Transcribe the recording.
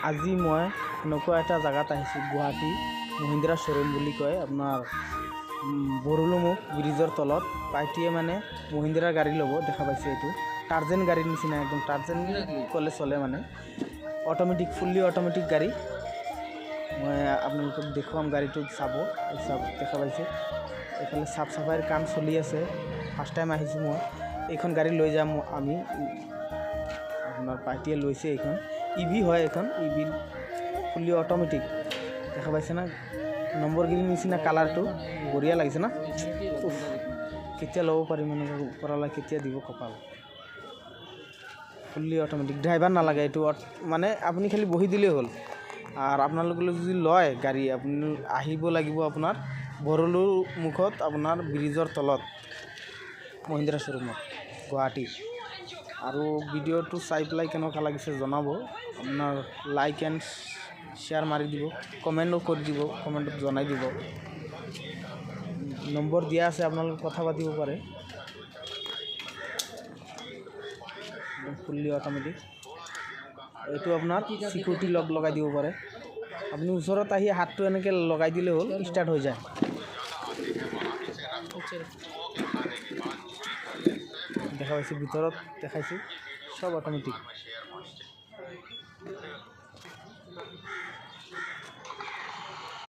আজি মই এনেকুৱা এটা জায়গাত আহিছোঁ, গুৱাহাটী মহিন্দ্ৰা শ্ব'ৰুম বুলি কয়। আপোনাৰ বৰলুমুখ ব্ৰিজৰ তলত পাইটিয়ে মানে মহিন্দ্ৰাৰ গাড়ী ল'ব। দেখা পাইছে এইটো টাৰ্জেন গাড়ীৰ নিচিনা, একদম টাৰ্জেন ক'লে চলে মানে। অট'মেটিক, ফুল্লি অট'মেটিক গাড়ী। মই আপোনালোকক দেখুৱাম, গাড়ীটো চাব। দেখা পাইছে এইফালে চাফ চাফাইৰ কাম চলি আছে। ফাৰ্ষ্ট টাইম আহিছোঁ মই। এইখন গাড়ী লৈ যাম আমি। আপোনাৰ পাইটিয়ে লৈছে এইখন। ইভি হয়, এইখন ইভি ফুল্লি অট'মেটিক। দেখা পাইছে না, নম্বৰগিৰিৰ নিচিনা কালাৰটো বঢ়িয়া লাগিছে না। কেতিয়া ল'ব পাৰিম এনেকৈ ওপৰলৈ কেতিয়া দিব কপাল। ফুল্লি অট'মেটিক, ড্ৰাইভাৰ নালাগে এইটো, মানে আপুনি খালি বহি দিলেই হ'ল। আৰু আপোনালোকে যদি লয় গাড়ী, আপুনি আহিব লাগিব আপোনাৰ বৰলুমুখত, আপোনাৰ ব্ৰিজৰ তলত মহিন্দ্ৰা শ্ব'ৰুমত গুৱাহাটী। আৰু ভিডিঅ'টো চাই পেলাই কেনেকুৱা লাগিছে জনাব। আপোনাৰ লাইক এণ্ড শ্বেয়াৰ মাৰি দিব, কমেণ্টো কৰি দিব, কমেণ্টত জনাই দিব। নম্বৰ দিয়া আছে, আপোনালোকে কথা পাতিব পাৰে। Fully automatic. এইটো আপোনাৰ চিকিউৰিটি লক লগাই দিব পাৰে। আপুনি ওচৰত আহি হাতটো এনেকৈ লগাই দিলে হ'ল, ষ্টাৰ্ট হৈ যায়। দেখা পাইছোঁ ভিতৰত, দেখাইছোঁ চব অট'মেটিক।